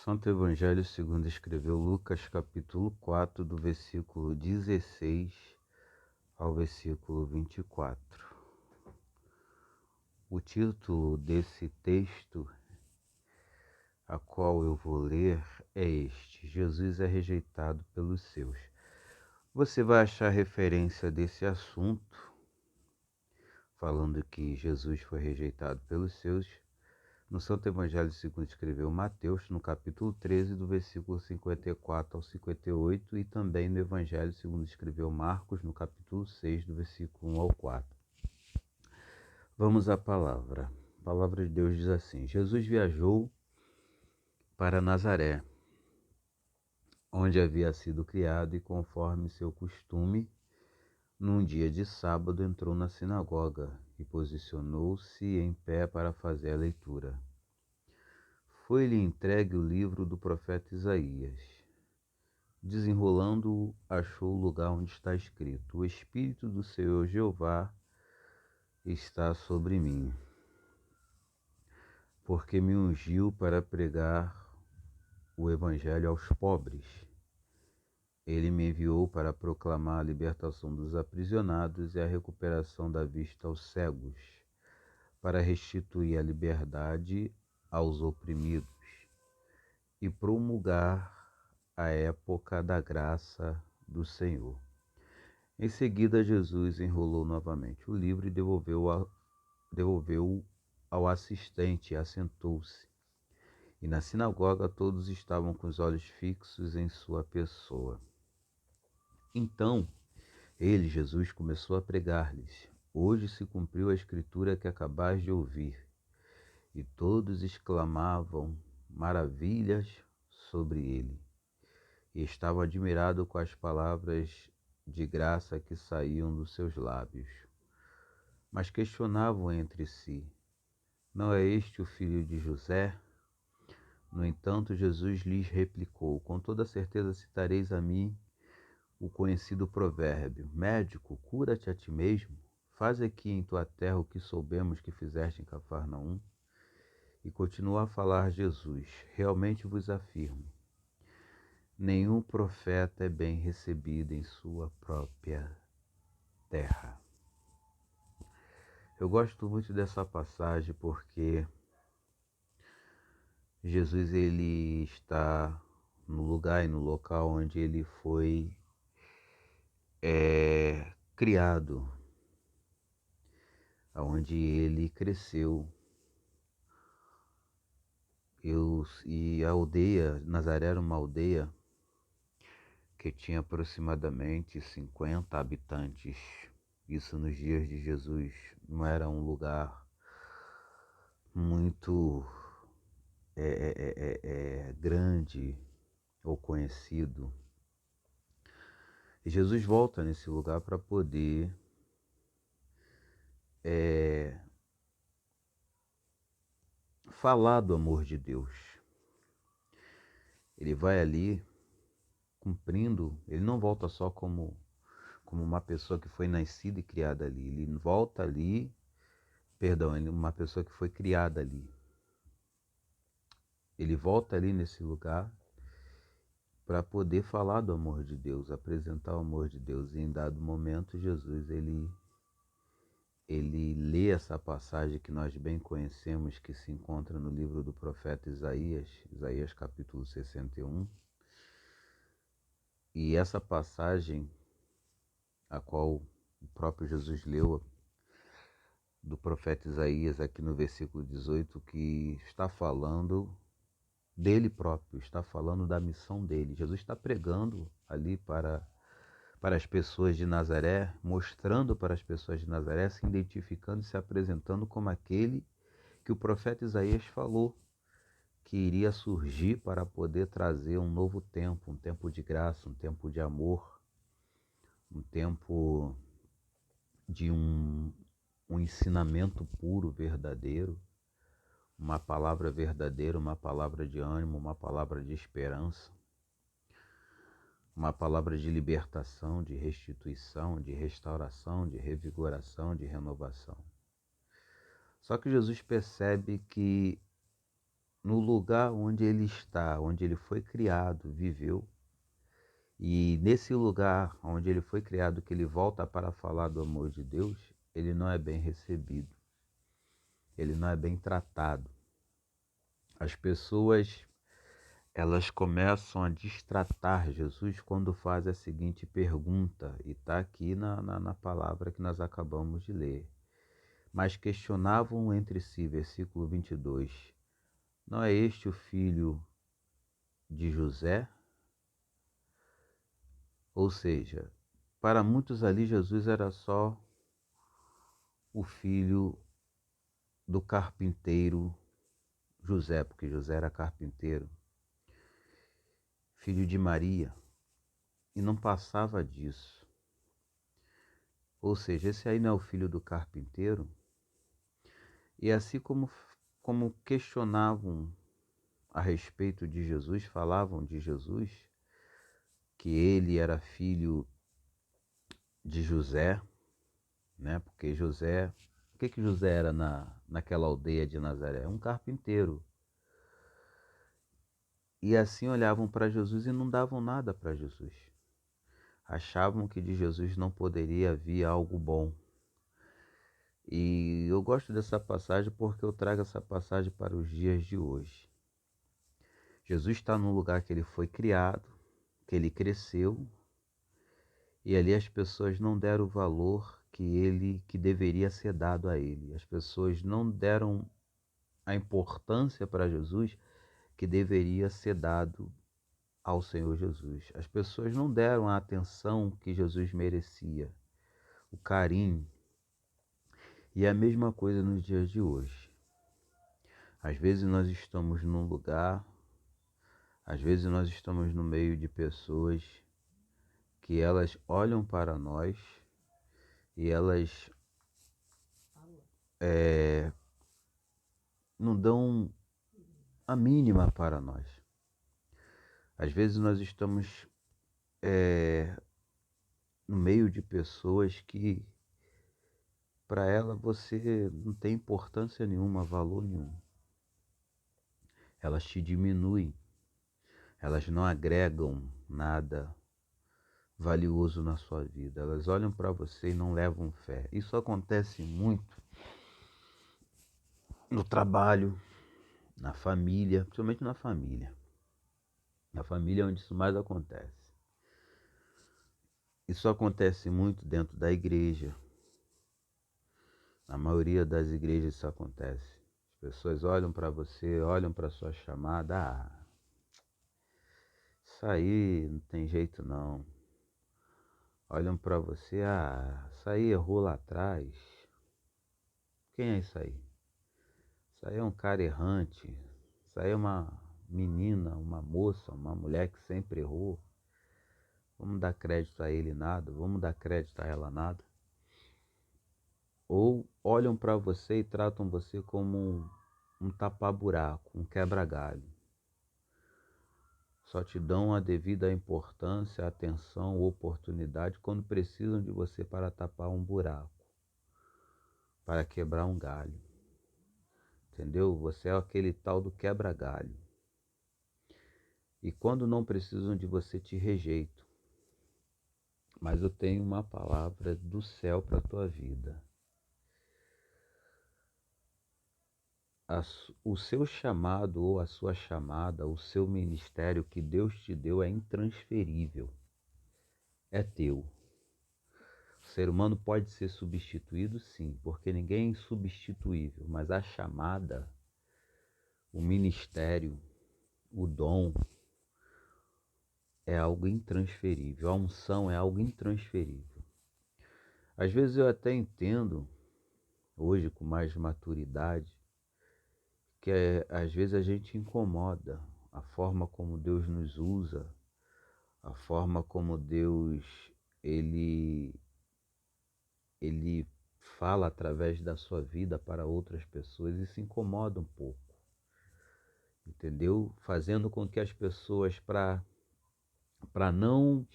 Santo Evangelho segundo escreveu Lucas, capítulo 4, do versículo 16 ao versículo 24. O título desse texto, a qual eu vou ler, é este: Jesus é rejeitado pelos seus. Você vai achar referência desse assunto, falando que Jesus foi rejeitado pelos seus, no Santo Evangelho segundo escreveu Mateus, no capítulo 13, do versículo 54 ao 58, e também no Evangelho segundo escreveu Marcos, no capítulo 6, do versículo 1 ao 4. Vamos à palavra. A palavra de Deus diz assim: Jesus viajou para Nazaré, onde havia sido criado, e conforme seu costume, num dia de sábado entrou na sinagoga e posicionou-se em pé para fazer a leitura. Foi-lhe entregue o livro do profeta Isaías. Desenrolando-o, achou o lugar onde está escrito: O Espírito do Senhor Jeová está sobre mim, porque me ungiu para pregar o Evangelho aos pobres. Ele me enviou para proclamar a libertação dos aprisionados e a recuperação da vista aos cegos, para restituir a liberdade aos oprimidos e promulgar a época da graça do Senhor. Em seguida, Jesus enrolou novamente o livro e devolveu-o ao assistente e assentou-se. E na sinagoga todos estavam com os olhos fixos em sua pessoa. Então, ele, Jesus, começou a pregar-lhes: Hoje se cumpriu a escritura que acabais de ouvir. E todos exclamavam maravilhas sobre ele. E estavam admirados com as palavras de graça que saíam dos seus lábios. Mas questionavam entre si: Não é este o filho de José? No entanto, Jesus lhes replicou: Com toda certeza citareis a mim o conhecido provérbio: Médico, cura-te a ti mesmo. Faz aqui em tua terra o que soubemos que fizeste em Cafarnaum. E continuou a falar Jesus: Realmente vos afirmo, nenhum profeta é bem recebido em sua própria terra. Eu gosto muito dessa passagem porque Jesus ele está no lugar e no local onde ele foi criado, onde ele cresceu. E a aldeia, Nazaré era uma aldeia que tinha aproximadamente 50 habitantes. Isso nos dias de Jesus. Não era um lugar muito grande ou conhecido. E Jesus volta nesse lugar para poder falar do amor de Deus. Ele vai ali cumprindo, ele não volta só como uma pessoa que foi nascida e criada ali, ele volta ali, uma pessoa que foi criada ali. Ele volta ali nesse lugar para poder falar do amor de Deus, apresentar o amor de Deus. E em dado momento, Jesus, ele lê essa passagem que nós bem conhecemos, que se encontra no livro do profeta Isaías, Isaías capítulo 61. E essa passagem, a qual o próprio Jesus leu, do profeta Isaías, aqui no versículo 18, que está falando dele próprio, está falando da missão dele. Jesus está pregando ali para as pessoas de Nazaré, mostrando para as pessoas de Nazaré, se identificando e se apresentando como aquele que o profeta Isaías falou, que iria surgir para poder trazer um novo tempo, um tempo de graça, um tempo de amor, um tempo de um ensinamento puro, verdadeiro, uma palavra verdadeira, uma palavra de ânimo, uma palavra de esperança, uma palavra de libertação, de restituição, de restauração, de revigoração, de renovação. Só que Jesus percebe que no lugar onde ele está, onde ele foi criado, viveu, e nesse lugar onde ele foi criado, que ele volta para falar do amor de Deus, ele não é bem recebido, ele não é bem tratado. As pessoas, elas começam a destratar Jesus quando faz a seguinte pergunta, e está aqui na palavra que nós acabamos de ler. Mas questionavam entre si, versículo 22, não é este o filho de José? Ou seja, para muitos ali Jesus era só o filho do carpinteiro José, porque José era carpinteiro, filho de Maria, e não passava disso. Ou seja, esse aí não é o filho do carpinteiro? E assim como questionavam a respeito de Jesus, falavam de Jesus, que ele era filho de José, né? Porque José, o que José era naquela aldeia de Nazaré? Um carpinteiro. E assim olhavam para Jesus e não davam nada para Jesus. Achavam que de Jesus não poderia vir algo bom. E eu gosto dessa passagem porque eu trago essa passagem para os dias de hoje. Jesus está no lugar que ele foi criado, que ele cresceu, e ali as pessoas não deram o valor que deveria ser dado a ele. As pessoas não deram a importância para Jesus que deveria ser dado ao Senhor Jesus. As pessoas não deram a atenção que Jesus merecia, o carinho. E é a mesma coisa nos dias de hoje. Às vezes nós estamos num lugar, às vezes nós estamos no meio de pessoas que elas olham para nós e elas não dão a mínima para nós. Às vezes nós estamos no meio de pessoas que para ela você não tem importância nenhuma, valor nenhum. Elas te diminuem, elas não agregam nada valioso na sua vida. Elas olham para você e não levam fé. Isso acontece muito no trabalho, na família, principalmente na família. Na família é onde isso mais acontece. Isso acontece muito dentro da igreja. Na maioria das igrejas isso acontece. As pessoas olham para você, olham para sua chamada. Isso aí não tem jeito não. Olham para você, isso aí errou lá atrás. Quem é isso aí? Isso aí é um cara errante. Isso aí é uma menina, uma moça, uma mulher que sempre errou. Vamos dar crédito a ele nada, vamos dar crédito a ela nada. Ou olham para você e tratam você como um tapa-buraco, um quebra-galho. Só te dão a devida importância, atenção, oportunidade quando precisam de você para tapar um buraco, para quebrar um galho. Entendeu? Você é aquele tal do quebra-galho. E quando não precisam de você, te rejeitam. Mas eu tenho uma palavra do céu para a tua vida. O seu chamado ou a sua chamada, o seu ministério que Deus te deu é intransferível. É teu. O ser humano pode ser substituído, sim, porque ninguém é insubstituível, mas a chamada, o ministério, o dom é algo intransferível. A unção é algo intransferível. Às vezes eu até entendo, hoje com mais maturidade, que às vezes a gente incomoda a forma como Deus nos usa, a forma como Deus ele fala através da sua vida para outras pessoas. Isso incomoda um pouco, entendeu? Fazendo com que as pessoas para não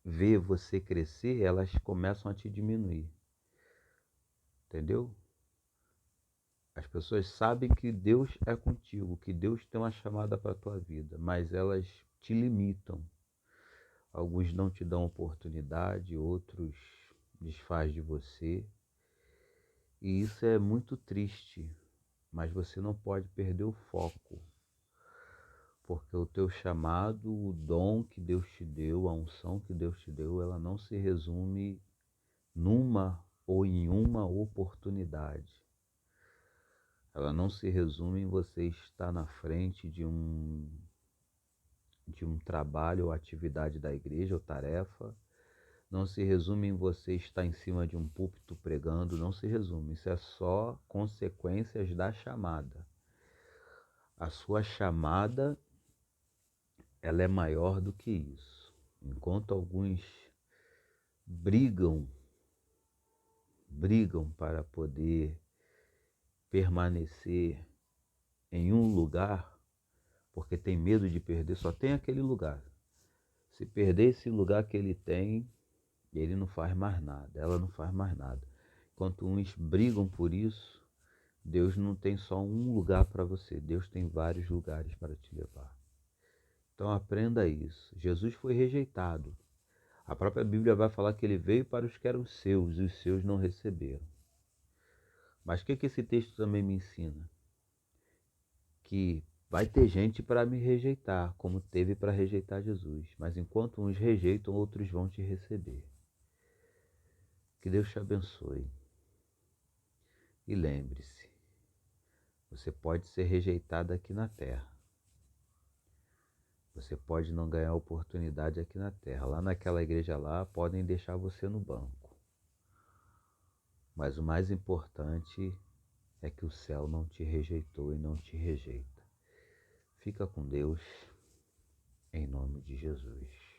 ver você crescer, elas começam a te diminuir, entendeu? As pessoas sabem que Deus é contigo, que Deus tem uma chamada para a tua vida, mas elas te limitam. Alguns não te dão oportunidade, outros desfaz de você. E isso é muito triste, mas você não pode perder o foco, porque o teu chamado, o dom que Deus te deu, a unção que Deus te deu, ela não se resume numa ou em uma oportunidade. Ela não se resume em você estar na frente de um trabalho ou atividade da igreja ou tarefa. Não se resume em você estar em cima de um púlpito pregando, não se resume. Isso é só consequências da chamada. A sua chamada, ela é maior do que isso. Enquanto alguns brigam para poder permanecer em um lugar, porque tem medo de perder, só tem aquele lugar. Se perder esse lugar que ele tem, ele não faz mais nada, ela não faz mais nada. Enquanto uns brigam por isso, Deus não tem só um lugar para você, Deus tem vários lugares para te levar. Então aprenda isso. Jesus foi rejeitado. A própria Bíblia vai falar que ele veio para os que eram seus e os seus não receberam. Mas o que esse texto também me ensina? Que vai ter gente para me rejeitar, como teve para rejeitar Jesus. Mas enquanto uns rejeitam, outros vão te receber. Que Deus te abençoe. E lembre-se, você pode ser rejeitado aqui na terra. Você pode não ganhar oportunidade aqui na terra. Lá naquela igreja lá, podem deixar você no banco. Mas o mais importante é que o céu não te rejeitou e não te rejeita. Fica com Deus, em nome de Jesus.